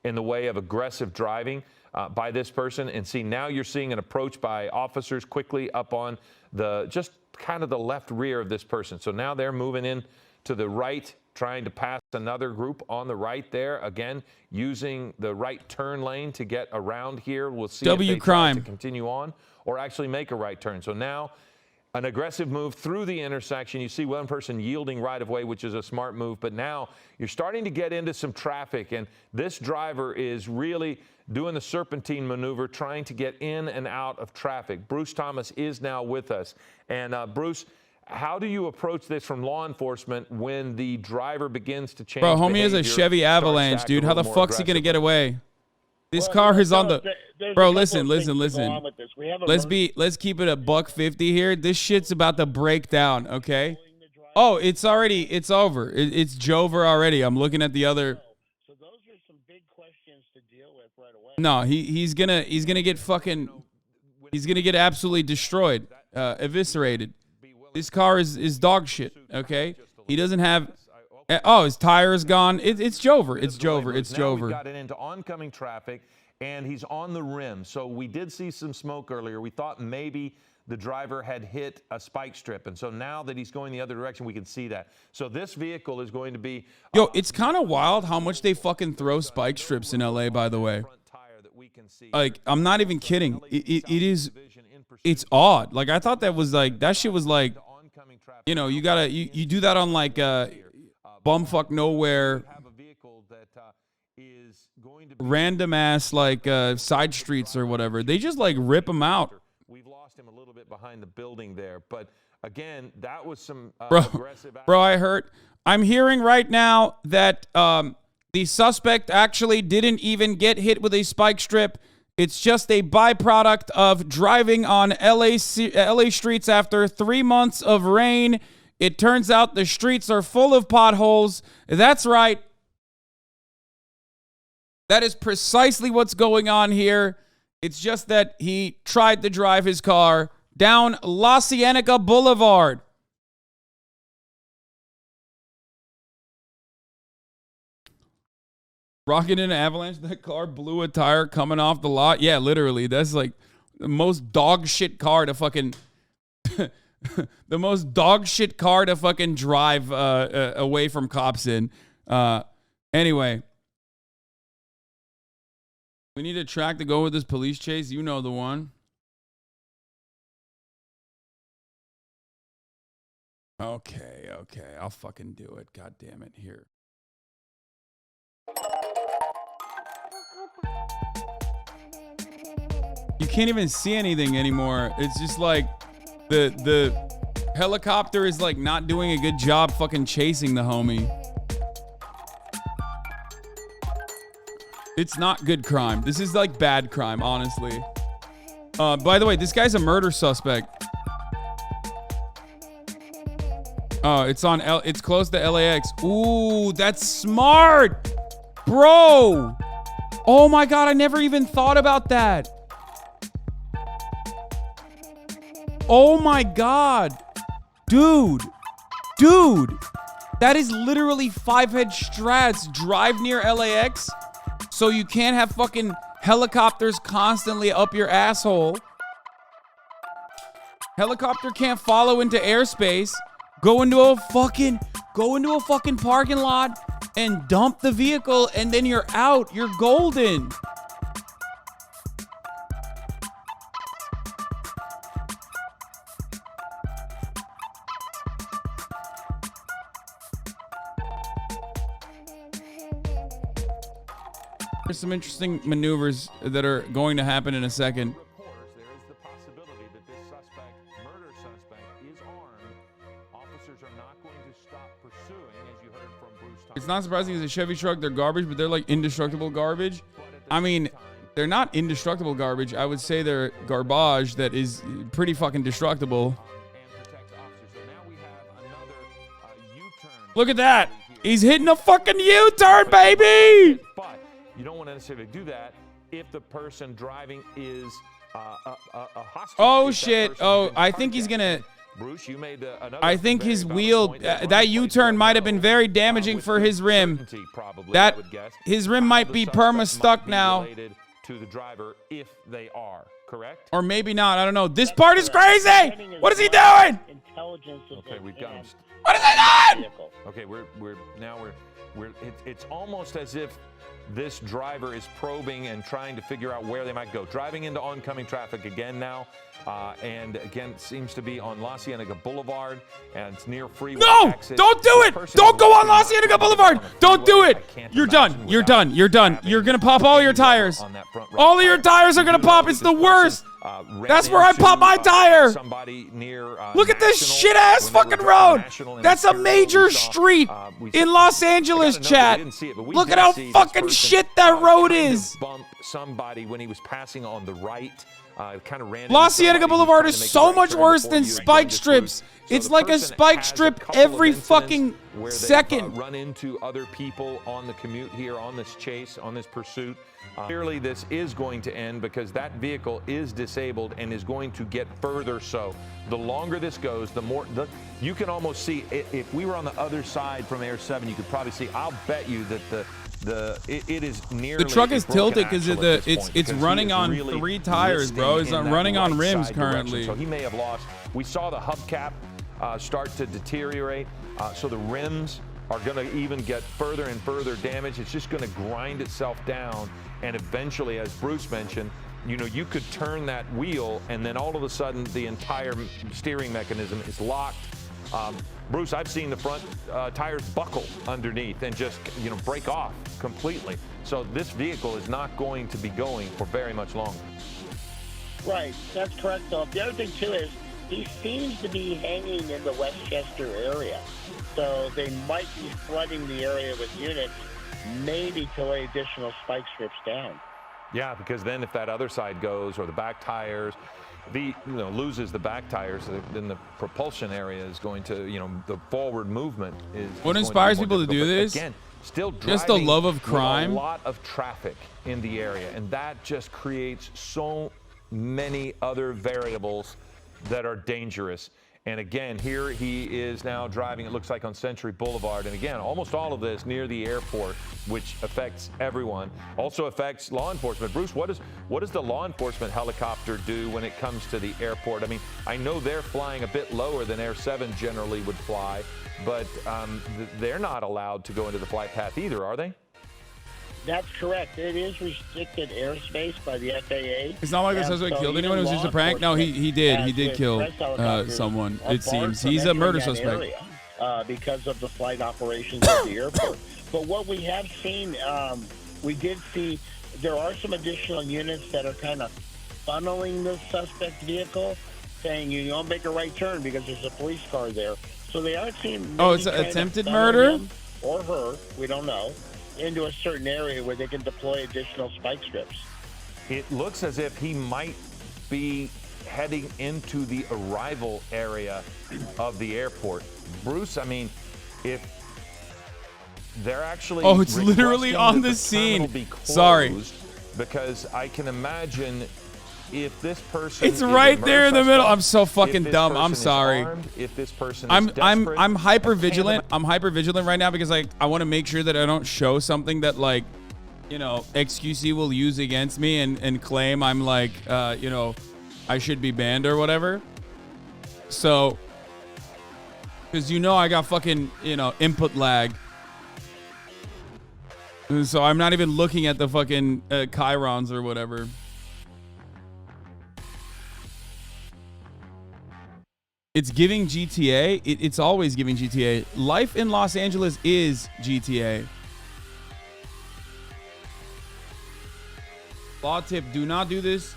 in the way of aggressive driving by this person. And see, now you're seeing an approach by officers quickly up on the just kind of the left rear of this person. So now they're moving in to the right, trying to pass another group on the right there. Again, using the right turn lane to get around here. We'll see if they try to continue on or actually make a right turn. So now an aggressive move through the intersection. You see one person yielding right of way, which is a smart move. But now you're starting to get into some traffic, and this driver is really doing the serpentine maneuver, trying to get in and out of traffic. Bruce Thomas is now with us. And Bruce, how do you approach this from law enforcement when the driver begins to change? Bro, homie is a Chevy Avalanche, dude. How the fuck's he gonna get away? This car is on the. Bro, listen. Let's keep it a $150 here. This shit's about to break down, okay? Oh, it's over. It's Jover already. I'm looking at the other. So those are some big questions to deal with right away. No, he's gonna get fucking. He's gonna get absolutely destroyed, eviscerated. This car is dog shit, okay? He doesn't have. Oh, his tire is gone. It's Jover. It's Jover. It's Jover. We've got it into oncoming traffic, and he's on the rim. So we did see some smoke earlier. We thought maybe the driver had hit a spike strip, and so now that he's going the other direction, we can see that. So this vehicle is going to be. Yo, it's kind of wild how much they fucking throw spike strips in LA. By the way, like I'm not even kidding. It is. It's odd. Like I thought that shit was like, you know, you do that on like bumfuck nowhere, random ass like side streets or whatever. They just like rip them out. We've lost him a little bit behind the building there, but again, that was some aggressive. Bro, I'm hearing right now that the suspect actually didn't even get hit with a spike strip. It's just a byproduct of driving on LA streets after 3 months of rain. It turns out the streets are full of potholes. That's right. That is precisely what's going on here. It's just that he tried to drive his car down La Cienega Boulevard. Rocking in an avalanche, that car blew a tire coming off the lot. Yeah, literally. That's like the most dog shit car to fucking... the most dog shit car to fucking drive away from cops in. Anyway. We need a track to go with this police chase. You know the one. Okay. I'll fucking do it. God damn it. Here. You can't even see anything anymore. It's just like the helicopter is like not doing a good job fucking chasing the homie. It's not good crime. This is like bad crime, honestly. By the way, this guy's a murder suspect. Oh, it's close to LAX. Ooh, that's smart, bro. Oh my God, I never even thought about that. Oh my God, dude, that is literally 5-head strats. Drive near LAX. So you can't have fucking helicopters constantly up your asshole. Helicopter can't follow into airspace. Go into a fucking parking lot and dump the vehicle, and then you're out. You're golden. There's some interesting maneuvers that are going to happen in a second. There is the possibility that this murder suspect is armed. Officers are not going to stop pursuing, as you heard from Bruce Thomas. It's not surprising it's a Chevy truck. They're garbage, but they're like indestructible garbage. I mean, they're not indestructible garbage. I would say they're garbage that is pretty fucking destructible. Look at that. He's hitting a fucking U-turn, baby. But you don't want to necessarily do that if the person driving is a hostage. Oh, shit. Oh, I think he's going to... Bruce, you made another. I think very his valid wheel, point. that U-turn might have been very damaging With for his rim. certainty, probably, That I would guess. his rim How might the be suspect perma-stuck might be now. related to the driver, if they are correct. Or maybe not. I don't know. This part is correct. crazy. Depending What is he as doing? much Intelligence as Okay, they we've got can him. What is he doing? vehicle. Okay, it's almost as if this driver is probing and trying to figure out where they might go. Driving into oncoming traffic again now, and again seems to be on La Cienega Boulevard, and it's near freeway No! exit. Don't do This it! person Don't is go on walking La not Cienega on the Boulevard! Don't do freeway. it! I can't You're imagine done. You're without done. You're done. having You're gonna pop all your any rubber tires. on that front right All of your tire. tires are We gonna do know pop. that It's this the person, worst. ran That's where I into, pop my tire. Somebody near Look at this National shit-ass when they were fucking driving road. National and That's a Imperial. major We saw, street we saw- in Los I Angeles, gotta note, chat. we didn't see it, but we Look did at how see this fucking person, shit that road kind of is. bump somebody when he was passing on the right. Kind of ran La into Cienega somebody who was Boulevard trying is to make a so right much turn worse before than you were spike going to strips. cruise. So It's the like a person spike has strip couple of every incidents fucking where they've, second. run into other people on the commute here, on this chase, on this pursuit. Clearly, this is going to end because that vehicle is disabled and is going to get further so. The longer this goes, the more you can almost see. If we were on the other side from Air 7, you could probably see. I'll bet you that it is nearly. The truck is a broken tilted because axle at this it's point, it's because he running is on really 3 tires, bro. It's listing not in that running on right rims side direction. currently. So he may have lost. We saw the hubcap start to deteriorate, so the rims are going to even get further and further damaged. It's just going to grind itself down, and eventually, as Bruce mentioned, you could turn that wheel, and then all of a sudden, the entire steering mechanism is locked. Bruce, I've seen the front tires buckle underneath and just break off completely. So this vehicle is not going to be going for very much longer. Right, that's correct, though. The other thing, too, is he seems to be hanging in the Westchester area. So they might be flooding the area with units, maybe to lay additional spike strips down. Yeah, because then if that other side goes, or the back tires, loses the back tires, then the propulsion area is going to, the forward movement is. What is inspires going to be people to more do difficult. this? Again, still Just the driving love of with crime. A lot of traffic in the area, and that just creates so many other variables that are dangerous. And again, here he is now driving, it looks like, on Century Boulevard. And again, almost all of this near the airport, which affects everyone. Also affects law enforcement. Bruce, what does the law enforcement helicopter do when it comes to the airport? I mean, I know they're flying a bit lower than Air 7 generally would fly, but they're not allowed to go into the flight path either, are they? That's correct. It is restricted airspace by the FAA. It's not like the suspect killed anyone. It was just a prank. No, he did. He did kill someone. It seems he's a murder suspect because of the flight operations of the airport. But what we have seen, we did see there are some additional units that are kind of funneling the suspect vehicle, saying you don't make a right turn because there's a police car there. So they are seeing. Oh, it's an attempted murder? Or her, we don't know, into a certain area where they can deploy additional spike strips. It looks as if he might be heading into the arrival area of the airport. Bruce, I mean, if they're actually it's literally on the scene. Sorry. Because I can imagine if this person It's right there in the middle. I'm so fucking dumb. I'm is sorry. armed, if this person I'm is desperate, hyper vigilant. I'm hyper vigilant right now because I want to make sure that I don't show something that XQC will use against me and claim I'm I should be banned or whatever. So because I got fucking input lag. So I'm not even looking at the fucking chyrons or whatever. It's giving GTA. It's always giving GTA. Life in Los Angeles is GTA. Law tip, do not do this.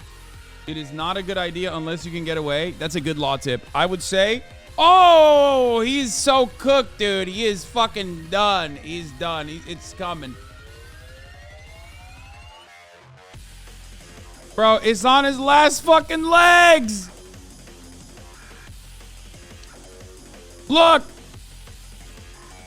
It is not a good idea unless you can get away. That's a good law tip. I would say, oh, he's so cooked, dude. He is fucking done. He's done. It's coming. Bro, it's on his last fucking legs. Look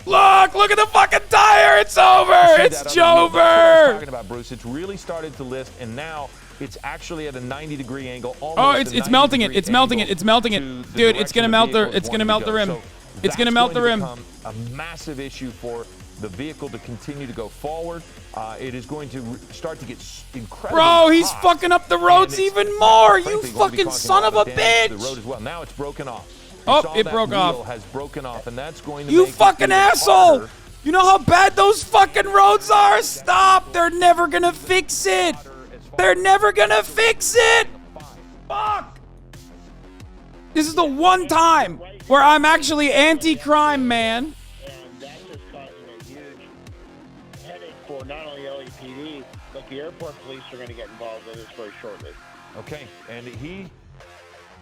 at the fucking tire. fire. It's over. It's That's what I was Jover. talking about, Bruce. It's really started to lift, and now it's actually at a 90-degree angle. Oh, it's melting it. It's melting it. It's melting it. Dude, it's going to melt the rim. It's going to melt the rim. Become a massive issue for the vehicle to continue to go forward. It is going to start to get incredibly Bro, he's hot. fucking up the And roads it's, even more. You frankly, going to be fucking causing son lot of a damage to bitch. The road as well. Now it's broken off. We Oh, saw it that broke wheel off. has broken off, and that's going to You make it fucking even asshole. harder. You know how bad those fucking roads are? Stop. They're never going to fix it. They're never going to fix it. Fuck. This is the one time where I'm actually anti-crime, man. And that's just causing a huge headache for not only LAPD, but the airport police are going to get involved in this very shortly. Okay, and he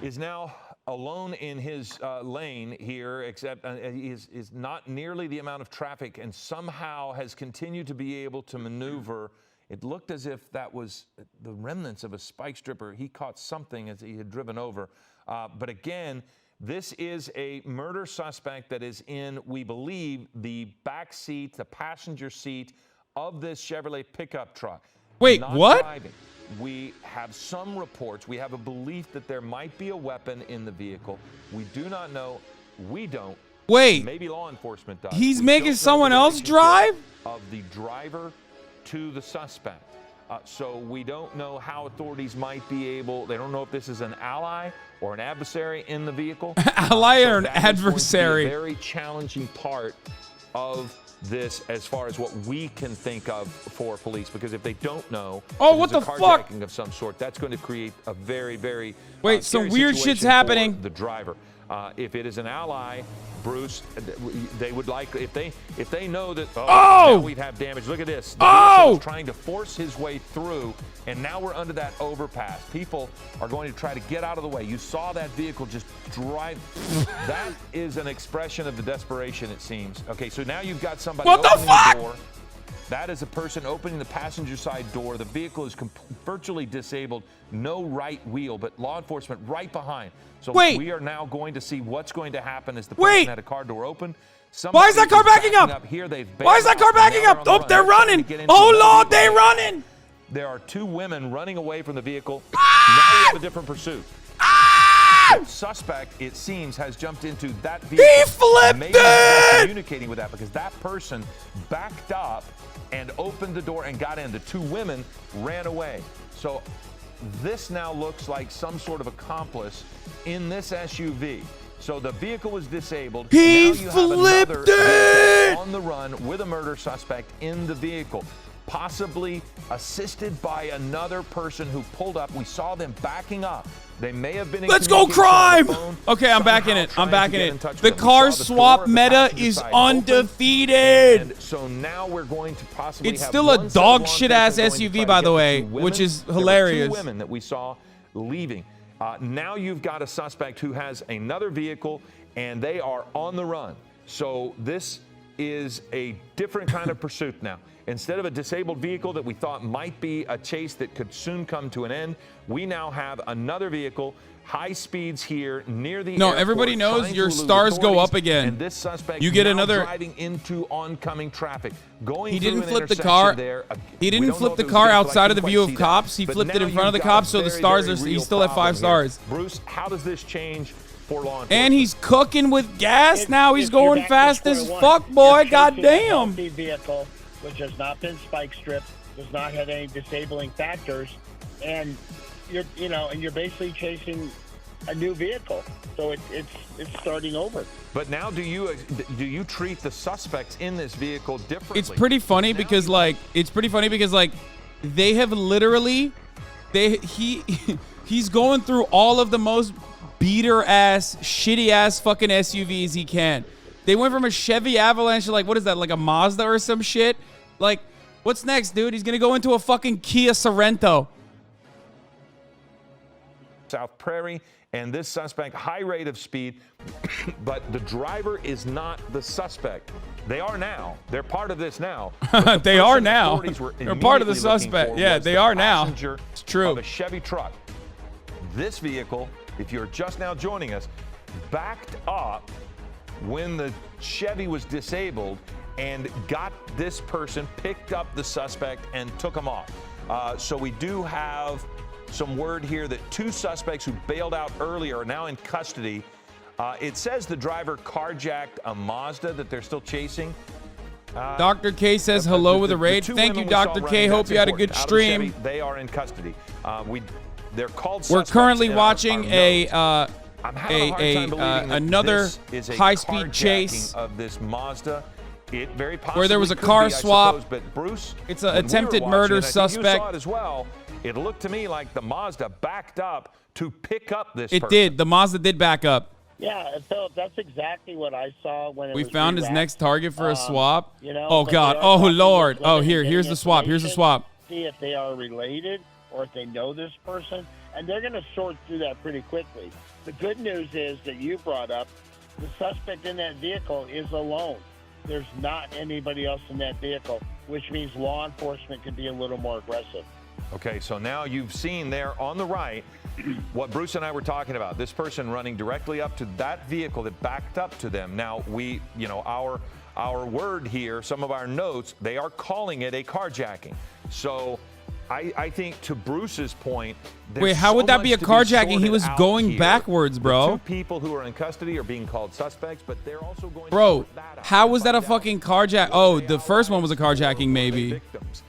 is now alone in his lane here, except he is not nearly the amount of traffic, and somehow has continued to be able to maneuver. It looked as if that was the remnants of a spike stripper. He caught something as he had driven over. But again, this is a murder suspect that is in, we believe, the back seat, the passenger seat of this Chevrolet pickup truck. Wait, Not what? driving. We have some reports. We have a belief that there might be a weapon in the vehicle. We do not know. We don't. Wait. Maybe law enforcement does. He's We making don't know someone the else relationship drive? of the driver to the suspect. So we don't know how authorities might be able. They don't know if this is an ally or an adversary in the vehicle. Ally or an that is going to be adversary? a very challenging part of this as far as what we can think of for police, because if they don't know, Oh, if what there's the a fuck? carjacking of some sort, that's going to create a very, very Wait, some scary weird situation shit's for happening. the driver. If it is an ally, Bruce, they would like if they know that. Oh! Now we'd have damage. Look at this. The Oh! vehicle is trying to force his way through, and now we're under that overpass. People are going to try to get out of the way. You saw that vehicle just drive. That is an expression of the desperation, it seems. Okay, so now you've got somebody What the opening fuck? the door. That is a person opening the passenger side door. The vehicle is virtually disabled. No right wheel, but law enforcement right behind. So Wait. we are now going to see what's going to happen as the Wait. person had a car door open. Why is that car backing up? Here they've Why is that car bailed out, backing and up? now Oh, they're on the run. running. Trying to get into Oh, another Lord, vehicle. they're running. There are two women running away from the vehicle. Now we have a different pursuit. Ah! The suspect, it seems, has jumped into that vehicle. He flipped Maybe he's been it! communicating with that because that person backed up and opened the door and got in. The two women ran away. So this now looks like some sort of accomplice in this SUV. So the vehicle was disabled. He now you have flipped another it! vehicle on the run with a murder suspect in the vehicle, possibly assisted by another person who pulled up. We saw them backing up. They may have been in Let's go communication on the crime! phone, Okay, I'm back in somehow it. I'm trying back to in get it. touch with The them. We car saw the door swap of the meta passenger is side open. undefeated. And so now we're going to possibly It's have still a one set of dog law shit ass enforcement going to SUV, try by to the get way, two women. which is There were hilarious. two women that we saw leaving. Now you've got a suspect who has another vehicle, and they are on the run. So this is a different kind of pursuit now. Instead of a disabled vehicle that we thought might be a chase that could soon come to an end, we now have another vehicle, high speeds here near the No, airport, everybody knows trying to your elude stars go up authorities, again. And this suspect You get now another- driving into oncoming traffic. Going He through didn't an flip the intersection car. there. He We didn't don't know flip if the it was car vehicle. I outside of couldn't the view quite of see cops. that. He But flipped it now in front of the you've got a cops, so the very, stars very are. real He's still at 5 problem here. stars. Bruce, how does this change for law enforcement? And he's cooking with gas If- now. He's if you're going back to fast square as one, fuck, you're boy. chasing a Goddamn. healthy vehicle, which has not been spike stripped, does not have any disabling factors, and you're basically chasing a new vehicle. So it's starting over. But now, do you treat the suspects in this vehicle differently? It's pretty funny because they have literally he's going through all of the most beater ass, shitty ass fucking SUVs he can. They went from a Chevy Avalanche to like, what is that, like a Mazda or some shit? Like, what's next, dude? He's gonna go into a fucking Kia Sorento. South Prairie, and this suspect, high rate of speed, but the driver is not the suspect. They are now. They're part of this now. But the They are person now. authorities were They're part of the immediately looking suspect. for Yeah, was they the are now. passenger It's true. Of a Chevy truck. This vehicle, if you're just now joining us, backed up when the Chevy was disabled and got this person, picked up the suspect, and took him off. So we do have some word here that 2 suspects who bailed out earlier are now in custody. It says the driver carjacked a Mazda that they're still chasing. Dr. K says hello with a raid. Thank you, Dr. K. Hope you had a good stream. They are in custody. They're called. We're currently watching another high-speed chase of this Mazda. It very where there was a car swap. But Bruce, it's an attempted murder suspect. You saw it as well. It looked to me like the Mazda backed up to pick up this person. It did. The Mazda did back up. Yeah, Philip, that's exactly what I saw when we found his next target for a swap. You know, oh God! Oh Lord! Oh, here's the swap. Here's the swap. See if they are related or if they know this person, and they're going to sort through that pretty quickly. The good news is that you brought up the suspect in that vehicle is alone. There's not anybody else in that vehicle, which means law enforcement can be a little more aggressive. Okay, so now you've seen there on the right what Bruce and I were talking about. This person running directly up to that vehicle that backed up to them. Now, our word here, some of our notes, they are calling it a carjacking. So I think to Bruce's point, wait, how would that be a carjacking? He was going backwards, bro. The 2 people who are in custody are being called suspects, but they're also going bro, to that out. How was that a fucking carjack? Oh, the first one was a carjacking, maybe. Victims.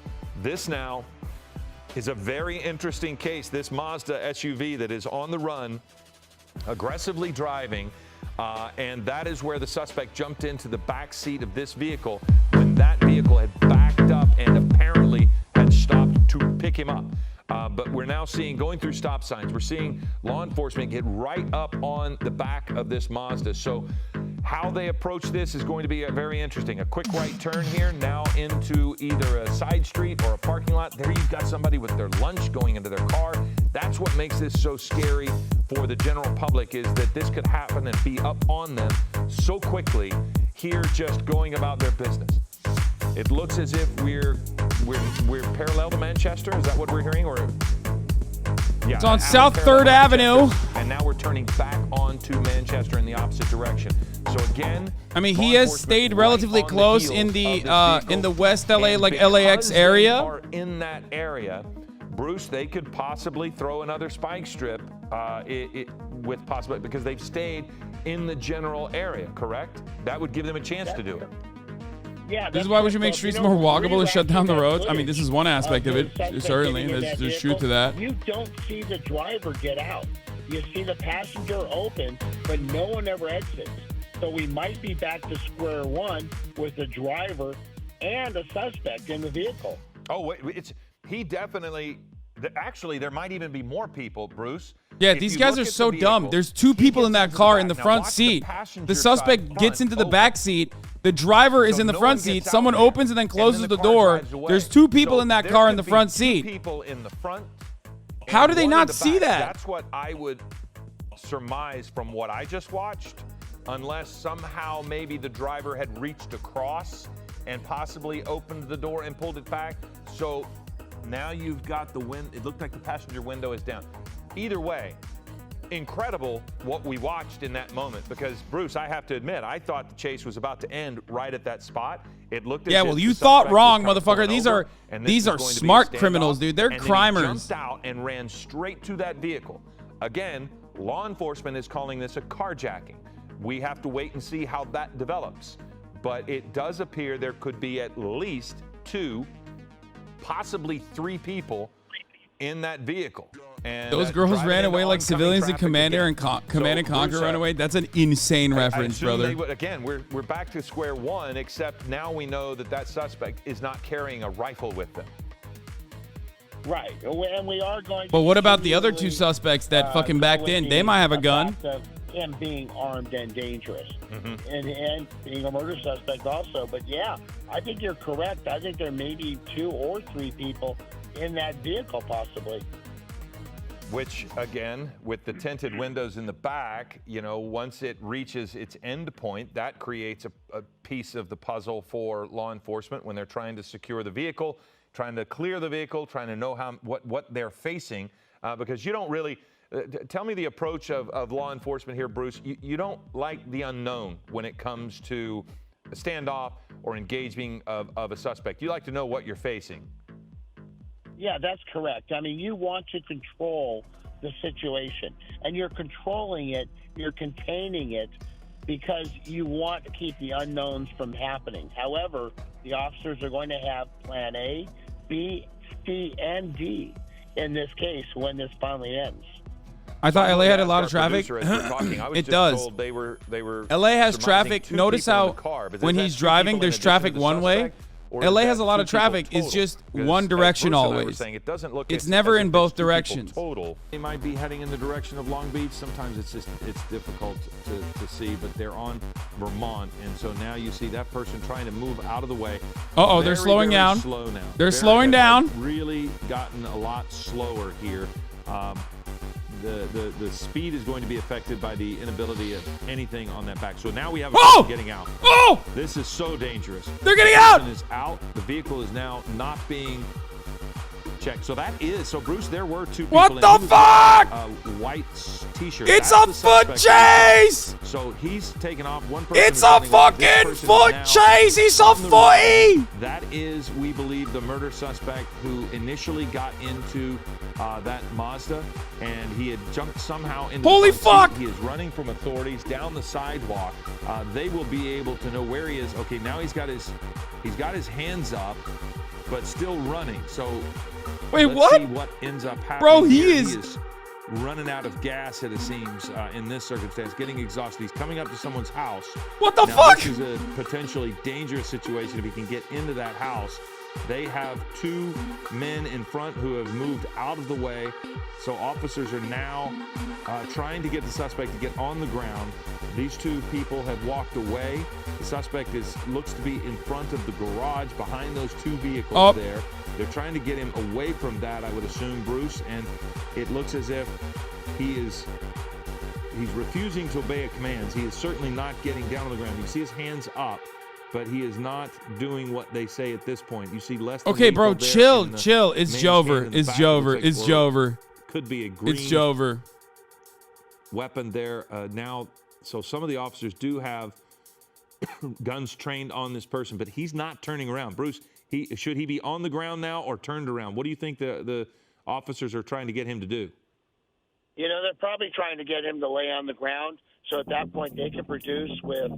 This now is a very interesting case. This Mazda SUV that is on the run, aggressively driving, and that is where the suspect jumped into the back seat of this vehicle when that vehicle had backed up and apparently had stopped to pick him up. But we're now seeing, going through stop signs, we're seeing law enforcement get right up on the back of this Mazda. So how they approach this is going to be very interesting. A quick right turn here, now into either a side street or a parking lot. There you've got somebody with their lunch going into their car. That's what makes this so scary for the general public, is that this could happen and be up on them so quickly here, just going about their business. It looks as if we're parallel to Manchester. Is that what we're hearing? Or yeah, it's on South 3rd Avenue. And now we're turning back onto Manchester in the opposite direction. So again, I mean, he has stayed relatively close in the West LA, like LAX area. They are in that area, Bruce, they could possibly throw another spike strip with possibility, because they've stayed in the general area, correct? That would give them a chance to do it. Yeah, this is why we should make streets more walkable and shut down the roads. I mean, this is one aspect of it, certainly. There's truth to that. You don't see the driver get out. You see the passenger open, but no one ever exits. So we might be back to square one with the driver and a suspect in the vehicle. Oh, wait, he definitely, actually, there might even be more people, Bruce. Yeah, these guys are so dumb. There's 2 people in that car in the front seat. The suspect gets into the back seat. The driver is in the front seat. Someone opens and then closes the door. There's 2 people in that car in the front seat. People in the front. How do they not see that? That's what I would surmise from what I just watched, unless somehow maybe the driver had reached across and possibly opened the door and pulled it back. So now you've got the wind. It looked like the passenger window is down. Either way, incredible what we watched in that moment, because Bruce, I have to admit, I thought the chase was about to end right at that spot. It looked as yeah, if well, the you thought wrong, suspect was motherfucker. These are smart criminals, dude. They're crimers. He jumped out and ran straight to that vehicle. Again, law enforcement is calling this a carjacking. We have to wait and see how that develops. But it does appear there could be at least 2, possibly 3 people in that vehicle. And those girls ran away like civilians in Commander and Command and Conquer ran away. That's an insane reference, brother. Again, we're back to square one, except now we know that suspect is not carrying a rifle with them. Right, and we are going. But what about the other 2 suspects that fucking backed in? They might have a gun. Him being armed and dangerous, and being a murder suspect also. But yeah, I think you're correct. I think there may be 2 or 3 people in that vehicle, possibly. Which, again, with the tinted windows in the back, once it reaches its end point, that creates a piece of the puzzle for law enforcement when they're trying to secure the vehicle, trying to clear the vehicle, trying to know what they're facing, because you don't really. Tell me the approach of law enforcement here, Bruce. You don't like the unknown when it comes to a standoff or engaging of a suspect. You like to know what you're facing. Yeah, that's correct. I mean, you want to control the situation, and you're controlling it, you're containing it, because you want to keep the unknowns from happening. However, the officers are going to have plan A, B, C, and D in this case when this finally ends. I thought LA had a lot of Our traffic. producer, as we're talking, I was It just does. told they were LA has surmising traffic. 2 Notice people in how the car, but is when that he's 2 driving, people in there's addition traffic to the one way. suspect, or LA is has that a lot 2 of traffic. people It's total? just Because one as direction Bruce and I were always. saying, it doesn't look It's as never if in it's both 2 people directions. total. They might be heading in the direction of Long Beach. Sometimes it's difficult to see, but they're on Vermont, and so now you see that person trying to move out of the way. Uh-oh, they're Very, slowing very down. Slow now. They're Very- slowing have down. Really gotten a lot slower here. The speed is going to be affected by the inability of anything on that back. So now we have a Oh! person getting out. Oh! This is so dangerous. They're getting The out! person is out. The vehicle is now not being checked. So that is, so Bruce, there were 2 people. What in. the He was fuck? wearing a white t-shirt. It's That's a the foot suspect. chase! So he's taken off. One person It's is a running away. This fucking person is foot now chase! He's a on the run. footy! That is, we believe, the murder suspect who initially got into that Mazda, and he had jumped somehow into Holy the front fuck! seat. He is running from authorities down the sidewalk. They will be able to know where he is. Okay, now he's got his hands up, but still running. So Wait, let's what? see what ends up happening. Bro, he here. is running out of gas, it seems, in this circumstance, getting exhausted. He's coming up to someone's house. What the Now, fuck? This is a potentially dangerous situation if he can get into that house. They have 2 men in front who have moved out of the way. So officers are now trying to get the suspect to get on the ground. These 2 people have walked away. The suspect looks to be in front of the garage behind those 2 vehicles there. They're trying to get him away from that, I would assume, Bruce. And it looks as if he's refusing to obey commands. He is certainly not getting down on the ground. You see his hands up, but he is not doing what they say at this point. You see less than Okay, bro, lethal there chill. in the It's main Jover. stand in the It's back. Jover. Looks like It's Jover. could be a green It's Jover. weapon there now. So some of the officers do have guns trained on this person, but he's not turning around. Bruce, should he be on the ground now or turned around? What do you think the officers are trying to get him to do? You know, they're probably trying to get him to lay on the ground, so at that point they can produce with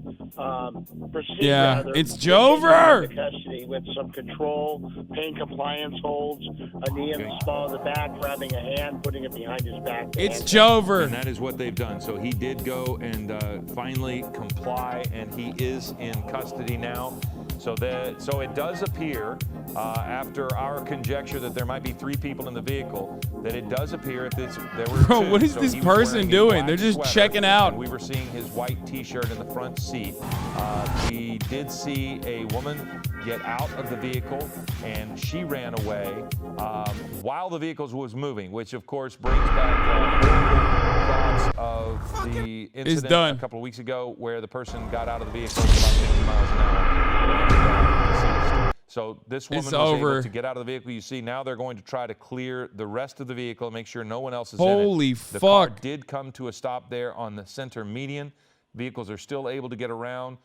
proceed. Yeah, rather, it's to Jover! get him into custody with some control, pain compliance holds, a knee in the small of the back, grabbing a hand, putting it behind his back. It's Jover. And that is what they've done. So he did go and finally comply, and he is in custody now. So it does appear, after our conjecture that there might be 3 people in the vehicle, that it does appear if there were Bro, 2. what is So this he was person wearing a doing? black They're just sweater, checking out. and we were seeing his white T-shirt in the front seat. We did see a woman get out of the vehicle, and she ran away while the vehicle was moving, which of course brings back thoughts of the incident done. a couple of weeks ago where the person got out of the vehicle at about 50 miles an hour. Deceased. So this woman It's was over. able to get out of the vehicle. You see, now they're going to try to clear the rest of the vehicle and make sure no one else is Holy in it. The car fuck. did come to a stop there on the center median. Vehicles are still able to get around.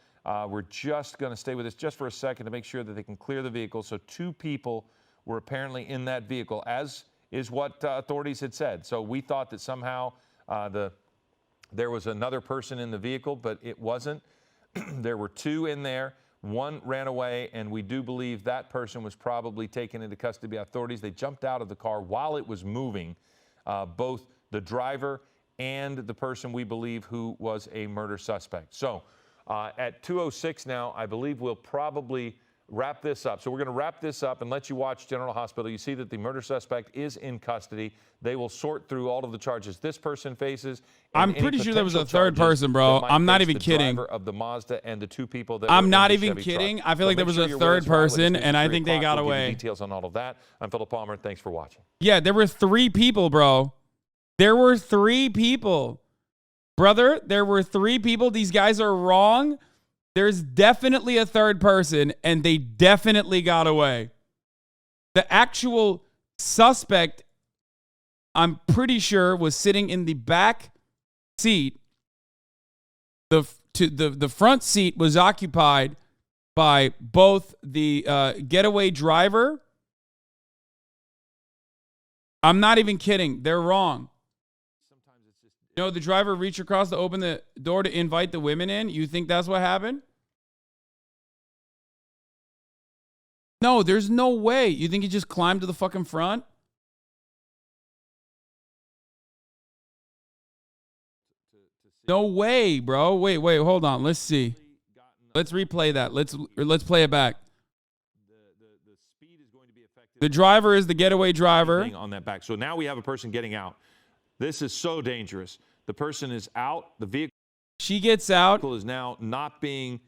We're just going to stay with this just for a second to make sure that they can clear the vehicle. So 2 people were apparently in that vehicle, as is what authorities had said. So we thought that somehow there was another person in the vehicle, but it wasn't. There were 2 in there. 1 ran away, and we do believe that person was probably taken into custody by authorities. They jumped out of the car while it was moving, both the driver and the person we believe who was a murder suspect. So at 2:06 now, I believe we'll probably wrap this up. So we're going to wrap this up and let you watch General Hospital. You see that the murder suspect is in custody. They will sort through all of the charges this person faces. I'm and pretty any sure there was a potential third charges person, bro. that might I'm not face even the kidding. driver of the Mazda and the 2 people that were I'm in not the even Chevy kidding. truck. I feel So like there make was sure a you're third with us for Eyewitness person, News and at I 3 think they got o'clock. We'll give you away. details on all of that. I'm Philip Palmer. Thanks for watching. Yeah, there were 3 people, bro. There were 3 people. Brother, there were 3 people. These guys are wrong. There's definitely a third person, and they definitely got away. The actual suspect I'm pretty sure was sitting in the back seat. The front seat was occupied by both the getaway driver. I'm not even kidding. They're wrong. No, the driver reached across to open the door to invite the women in. You think that's what happened? No, there's no way. You think he just climbed to the fucking front? No way, bro. Wait, hold on. Let's see. Let's replay that. Let's play it back. The driver is the getaway driver on that back. So now we have a person getting out. This is so dangerous. The person is out. The vehicle. She gets out. Is now not being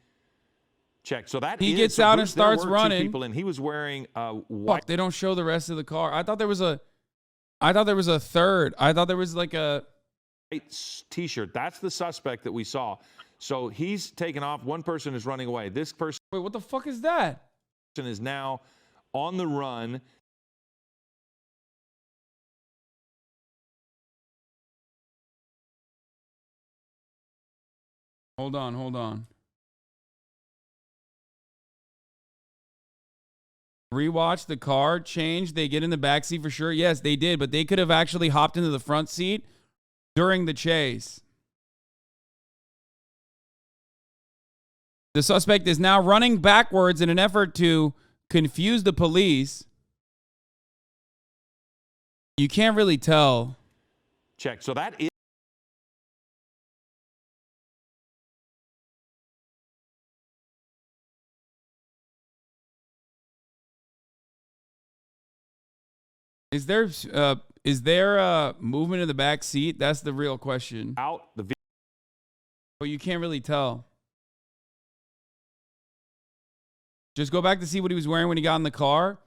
checked. So that he gets out and starts running. People, and he was wearing white. Fuck, they don't show the rest of the car. I thought there was a third. I thought there was like a T-shirt. That's the suspect that we saw. So he's taken off. One person is running away. This person. Wait, what the fuck is that? Is now on the run. Hold on. Rewatch the car change. They get in the backseat for sure. Yes, they did, but they could have actually hopped into the front seat during the chase. The suspect is now running backwards in an effort to confuse the police. You can't really tell. Check. So that is. Is there movement in the back seat? That's the real question. Out the. But you can't really tell. Just go back to see what he was wearing when he got in the car.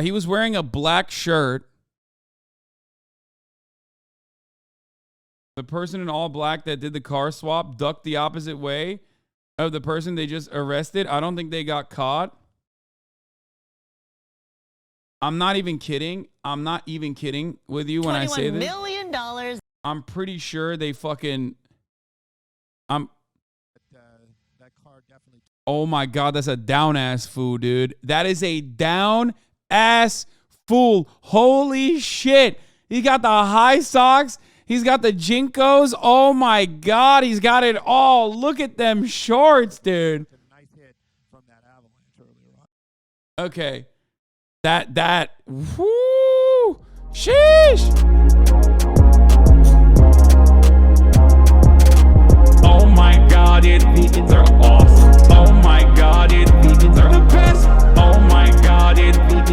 He was wearing a black shirt. The person in all black that did the car swap ducked the opposite way of the person they just arrested. I don't think they got caught. I'm not even kidding. I'm not even kidding with you when I say this. $21 million. I'm pretty sure they fucking. That car definitely. Oh my God, that's a down ass fool, dude. That is a down ass fool. Holy shit. He got the high socks. He's got the Jinkos. Oh my God, he's got it all. Look at them shorts, dude. Okay. Whoo, sheesh. Oh my God, vegans are awesome. Oh my God, vegans are the best. Oh my God, vegans